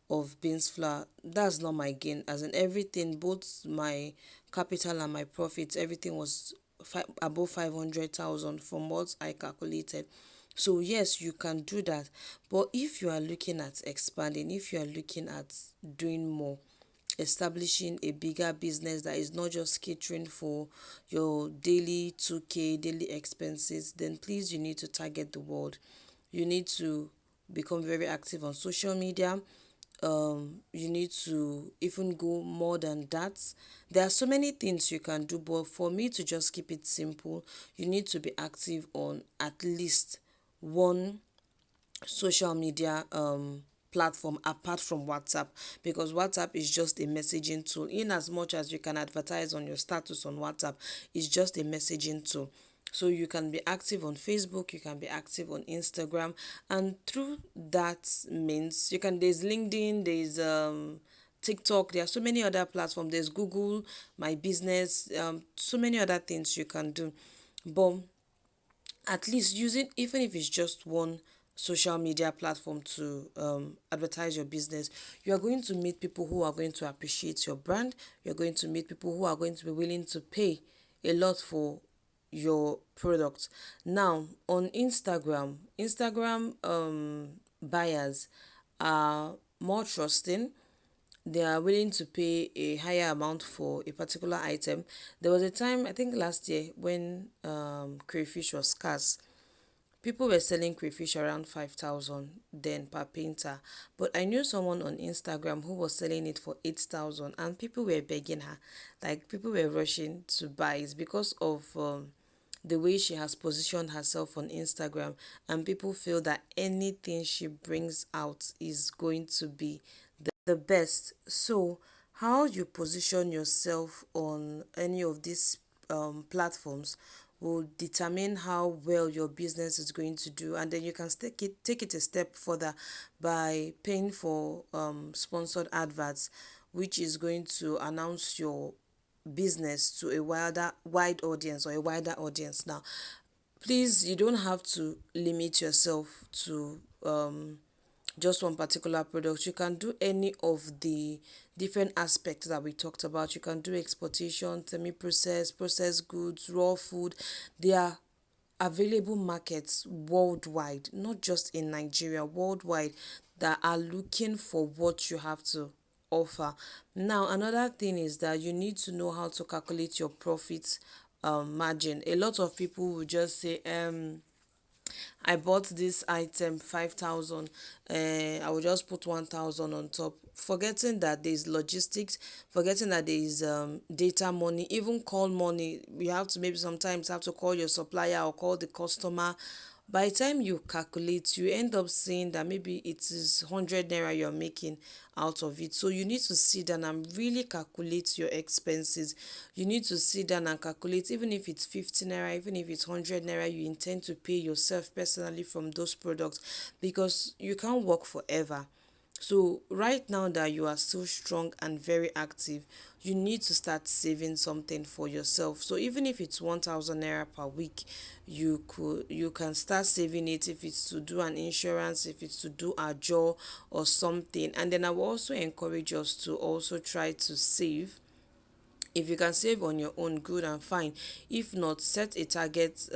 of beans flour, that's not my gain. As in everything, both my capital and my profits, everything was above 500,000 from what I calculated. So yes, you can do that. But if you are looking at expanding, if you are looking at doing more, establishing a bigger business that is not just catering for your daily 2K daily expenses, then please you need to target the world. You need to become very active on social media. You need to even go more than that. There are so many things you can do, but for me to just keep it simple, you need to be active on at least one social media platform apart from WhatsApp, because WhatsApp is just a messaging tool. In as much as you can advertise on your status on WhatsApp, it's just a messaging tool. So you can be active on Facebook, you can be active on Instagram, and through that means you can, there's LinkedIn, there's TikTok, there are so many other platforms, there's Google, My Business, so many other things you can do. But at least using, even if it's just one social media platform to advertise your business, you are going to meet people who are going to appreciate your brand. You're going to meet people who are going to be willing to pay a lot for your product. Now on Instagram buyers are more trusting. They are willing to pay a higher amount for a particular item. There was a time, I think last year, when crayfish was scarce. People were selling crayfish around 5,000 then per painter. But I knew someone on Instagram who was selling it for 8,000, and people were begging her. Like, people were rushing to buy it because of the way she has positioned herself on Instagram, and people feel that anything she brings out is going to be the best. So, how you position yourself on any of these platforms will determine how well your business is going to do, and then you can take it a step further by paying for sponsored adverts, which is going to announce your business to a wide audience, or a wider audience. Now, please, you don't have to limit yourself to just one particular product. You can do any of the different aspects that we talked about. You can do exportation, semi-processed, processed goods, raw food. There are available markets worldwide, not just in Nigeria, worldwide, that are looking for what you have to offer. Now, another thing is that you need to know how to calculate your profit margin. A lot of people will just say, I bought this item 5,000, I will just put 1,000 on top, forgetting that there is logistics, forgetting that there is data money, even call money. You have to maybe sometimes have to call your supplier or call the customer. By the time you calculate, you end up seeing that maybe it is 100 naira you're making out of it. So you need to sit down and really calculate your expenses. You need to sit down and calculate, even if it's 50 naira, even if it's 100 naira you intend to pay yourself personally from those products, because you can't work forever. So right now that you are so strong and very active, you need to start saving something for yourself. So even if it's 1,000 naira per week, you can start saving it, if it's to do an insurance, if it's to do a job or something. And then I will also encourage us to also try to save. If you can save on your own, good and fine. If not, set a target,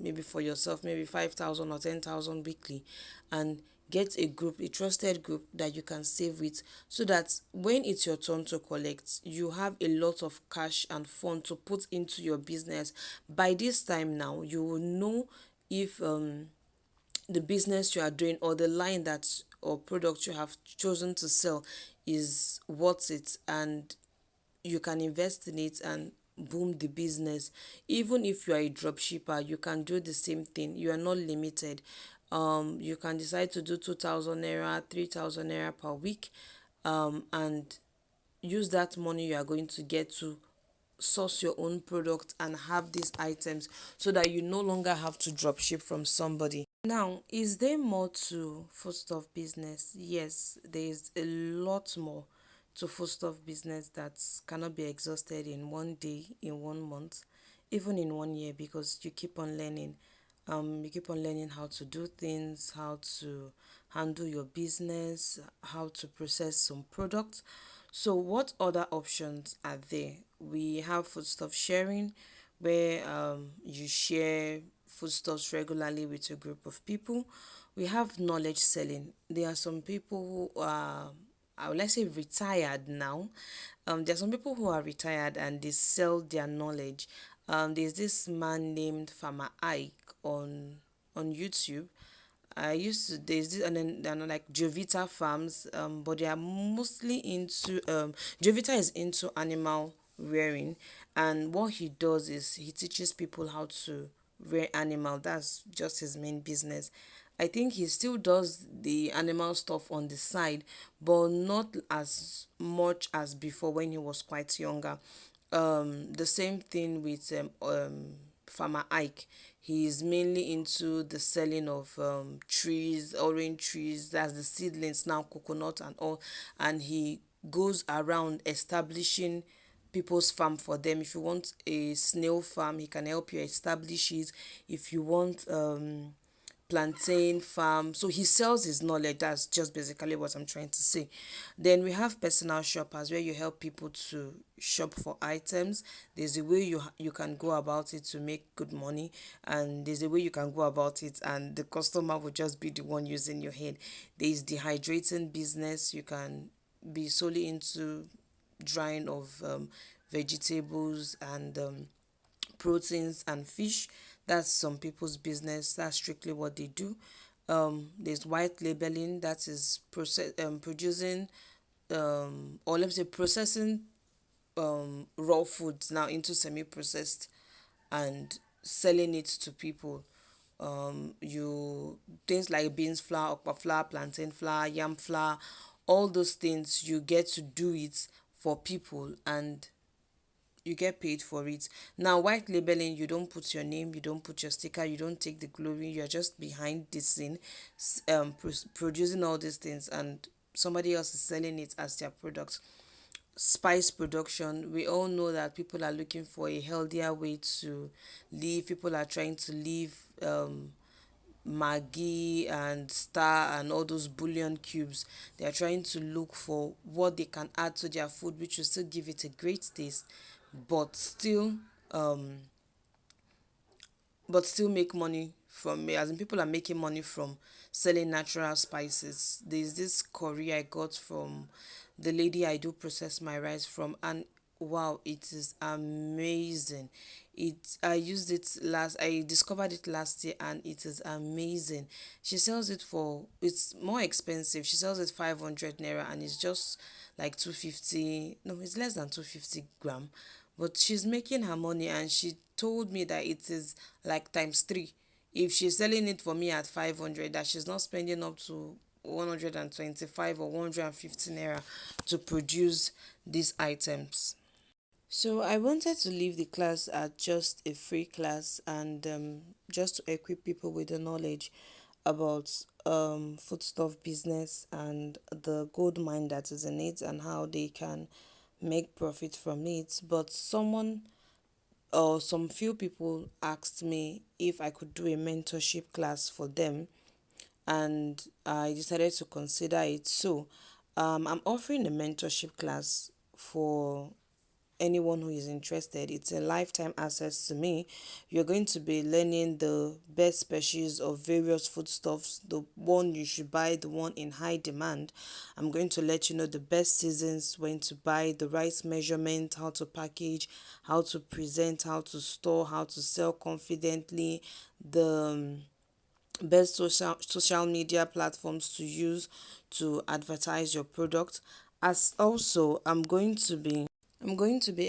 maybe for yourself, maybe 5,000 or 10,000 weekly, and get a group, a trusted group that you can save with, so that when it's your turn to collect, you have a lot of cash and fund to put into your business. By this time now, you will know if the business you are doing, or the line that or product you have chosen to sell, is worth it, and you can invest in it and boom the business. Even if you are a drop shipper, you can do the same thing. You are not limited. You can decide to do 2,000 naira, 3,000 naira per week, and use that money you are going to get to source your own product and have these items, so that you no longer have to drop ship from somebody. Now, is there more to foodstuff business? Yes, there is a lot more to foodstuff business that cannot be exhausted in one day, in one month, even in one year, because you keep on learning. You keep on learning how to do things, how to handle your business, how to process some products. So, what other options are there? We have foodstuff sharing, where you share foodstuffs regularly with a group of people. We have knowledge selling. There are some people who are, let's say, retired now. There are some people who are retired and they sell their knowledge. There's this man named Farmer Ike on YouTube. I used to there's this and then like Jovita farms, but they are mostly into Jovita is into animal rearing, and what he does is he teaches people how to rear animal. That's just his main business. I think he still does the animal stuff on the side, but not as much as before when he was quite younger. The same thing with Farmer Ike. He is mainly into the selling of trees, orange trees, that's the seedlings now, coconut and all, and he goes around establishing people's farm for them. If you want a snail farm, he can help you establish it. If you want plantain farm, so he sells his knowledge. That's just basically what I'm trying to say. Then we have personal shoppers, where you help people to shop for items. There's a way you can go about it to make good money, and there's a way you can go about it and the customer will just be the one using your head. There's dehydrating business. You can be solely into drying of vegetables and proteins and fish. That's some people's business. That's strictly what they do. There's white labeling, that is producing or let me say processing raw foods now into semi-processed and selling it to people. You things like beans flour, okpa flour, plantain flour, yam flour, all those things you get to do it for people and you get paid for it. Now, white labeling, you don't put your name, you don't put your sticker, you don't take the glory, you're just behind the scene, producing all these things, and somebody else is selling it as their product. Spice production, we all know that people are looking for a healthier way to live. People are trying to live Maggi and Star and all those bouillon cubes. They are trying to look for what they can add to their food, which will still give it a great taste, but still um make money from it. As in, people are making money from selling natural spices. There's this curry I got from the lady I do process my rice from, and wow, it is amazing. I discovered it last year and it is amazing. She sells it for, it's more expensive. She sells it 500 naira and it's just like 250. No, it's less than 250 gram, but she's making her money, and she told me that it is like times three. If she's selling it for me at 500, that she's not spending up to 125 or 150 naira to produce these items. So I wanted to leave the class at just a free class, and just to equip people with the knowledge about foodstuff business and the gold mine that is in it and how they can make profit from it. But someone or some few people asked me if I could do a mentorship class for them, and I decided to consider it. So I'm offering a mentorship class for anyone who is interested. It's a lifetime access to me. You're going to be learning the best species of various foodstuffs, the one you should buy, the one in high demand. I'm going to let you know the best seasons, when to buy, the right measurement, how to package, how to present, how to store, how to sell confidently, the best social media platforms to use to advertise your product. As also, I'm going to be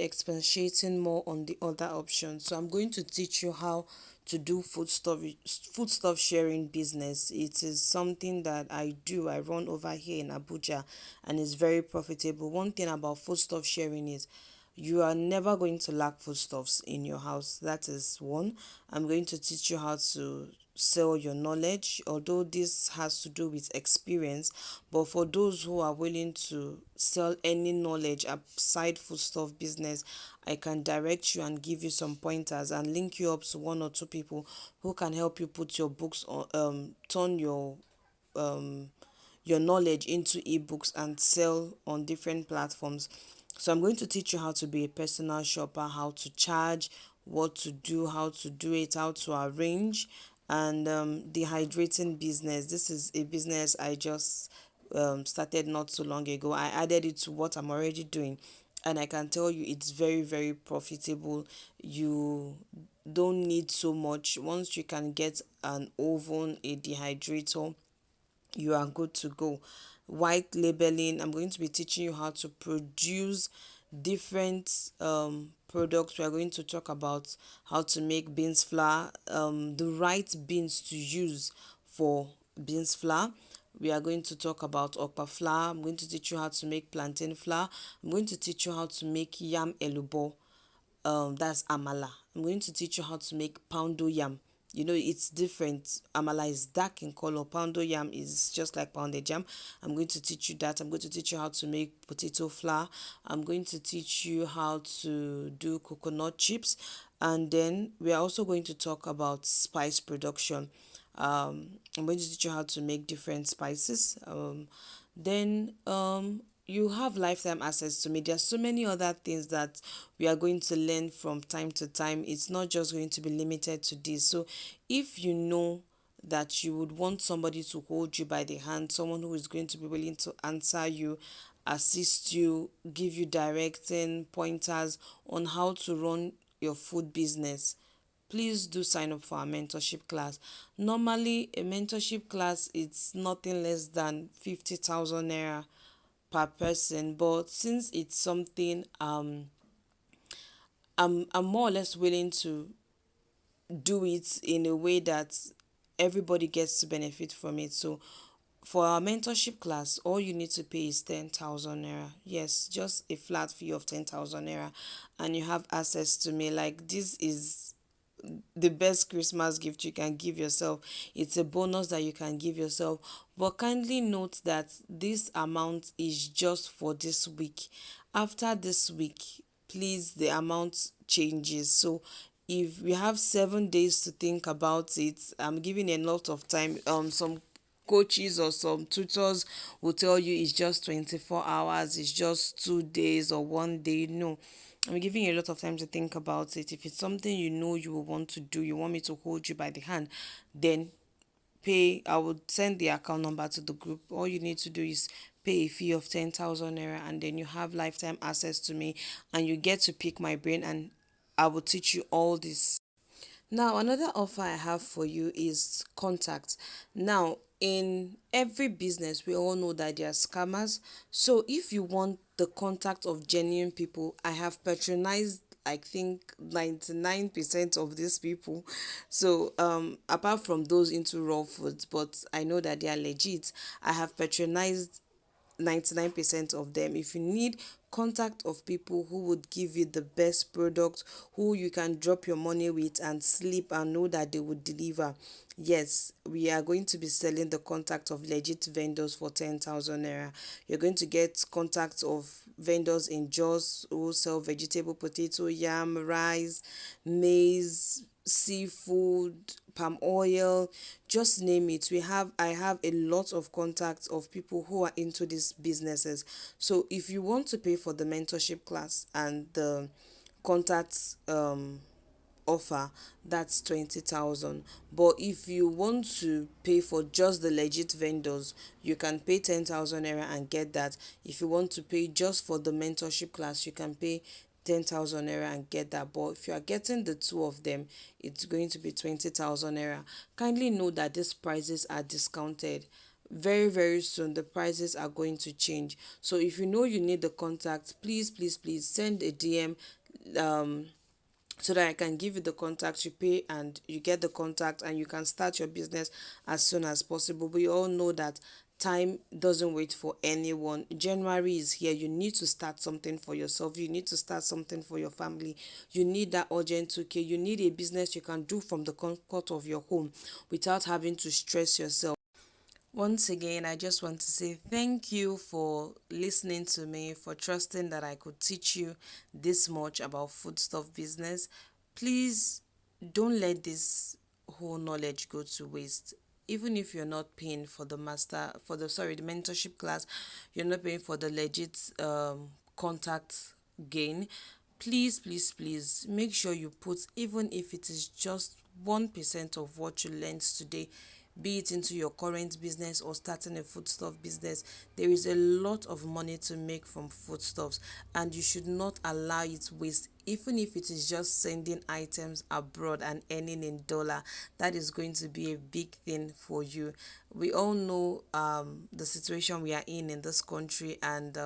expatiating more on the other options. So I'm going to teach you how to do foodstuff sharing business. It is something that I do. I run over here in Abuja, and it's very profitable. One thing about foodstuff sharing is you are never going to lack foodstuffs in your house. That is one. I'm going to teach you how to sell your knowledge, although this has to do with experience. But for those who are willing to sell any knowledge outside foodstuff business, I can direct you and give you some pointers and link you up to one or two people who can help you put your books on, turn um your knowledge into ebooks and sell on different platforms. So I'm going to teach you how to be a personal shopper, how to charge, what to do, how to do it, how to arrange, and the hydrating business. This is a business I just started not so long ago. I added it to what I'm already doing, and I can tell you it's very, very profitable. You don't need so much. Once you can get an oven, a dehydrator, you are good to go. White labeling, I'm going to be teaching you how to produce different products. We are going to talk about how to make beans flour, the right beans to use for beans flour. We are going to talk about okpa flour. I'm going to teach you how to make plantain flour. I'm going to teach you how to make yam elubo, that's amala. I'm going to teach you how to make poundo yam. You know, it's different. Amala is dark in color. Poundo yam is just like pounded yam. I'm going to teach you that. I'm going to teach you how to make potato flour. I'm going to teach you how to do coconut chips. And then we are also going to talk about spice production. I'm going to teach you how to make different spices. Then you have lifetime access to me. There are so many other things that we are going to learn from time to time. It's not just going to be limited to this. So if you know that you would want somebody to hold you by the hand, someone who is going to be willing to answer you, assist you, give you directing pointers on how to run your food business, please do sign up for our mentorship class. Normally, a mentorship class, it's nothing less than 50,000 naira per person, but since it's something I'm more or less willing to do it in a way that everybody gets to benefit from it. So for our mentorship class, all you need to pay is 10,000 naira. Yes, just a flat fee of 10,000 naira, and you have access to me. Like, this is the best Christmas gift you can give yourself. It's a bonus that you can give yourself. But kindly note that this amount is just for this week. After this week, please, the amount changes. So if we have 7 days to think about it, I'm giving a lot of time. Some coaches or some tutors will tell you it's just 24 hours, it's just 2 days or one day. No, I'm giving you a lot of time to think about it. If it's something you know you will want to do, you want me to hold you by the hand, then pay. I would send the account number to the group. All you need to do is pay a fee of 10,000 naira, and then you have lifetime access to me, and you get to pick my brain, and I will teach you all this. Now, another offer I have for you is contact. Now, in every business, we all know that there are scammers. So, if you want the contact of genuine people, I have patronized, I think, 99% of these people. So, apart from those into raw foods, but I know that they are legit, I have patronized 99% of them. If you need contact of people who would give you the best product, who you can drop your money with and sleep and know that they would deliver, yes, we are going to be selling the contact of legit vendors for 10,000 naira. You're going to get contact of vendors in Jos who sell vegetable, potato, yam, rice, maize, seafood, palm oil, just name it. I have a lot of contacts of people who are into these businesses. So if you want to pay for the mentorship class and the contacts offer, that's 20,000. But if you want to pay for just the legit vendors, you can pay 10,000 naira and get that. If you want to pay just for the mentorship class, you can pay 10,000 naira and get that. But if you are getting the two of them, it's going to be 20,000 naira. Kindly know that these prices are discounted. Very, very soon the prices are going to change. So if you know you need the contact, please, please, please send a DM, so that I can give you the contact. You pay and you get the contact, and you can start your business as soon as possible. We all know that Time doesn't wait for anyone. January is here. You need to start something for yourself. You need to start something for your family. You need that urgent 2K. You need a business you can do from the comfort of your home without having to stress yourself. Once again, I just want to say thank you for listening to me, for trusting that I could teach you this much about foodstuff business. Please don't let this whole knowledge go to waste. Even if you're not paying for the master, for the sorry, the mentorship class, you're not paying for the legit contact gain. Please, please, please make sure you put, even if it is just 1% of what you learned today, be it into your current business or starting a foodstuff business. There is a lot of money to make from foodstuffs, and you should not allow it waste. Even if it is just sending items abroad and earning in dollar, that is going to be a big thing for you. We all know the situation we are in this country, and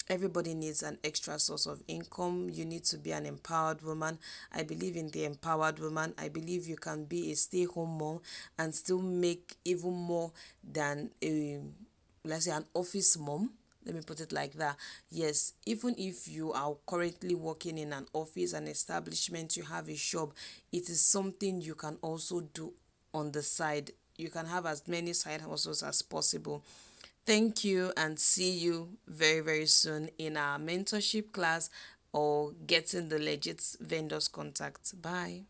everybody needs an extra source of income. You need to be an empowered woman. I believe in the empowered woman. I believe you can be a stay-home mom and still make even more than a, let's say, an office mom. Let me put it like that. Yes, even if you are currently working in an office, an establishment, you have a shop, it is something you can also do on the side. You can have as many side hustles as possible. Thank you, and see you very, very soon in our mentorship class or getting the legit vendors contact. Bye.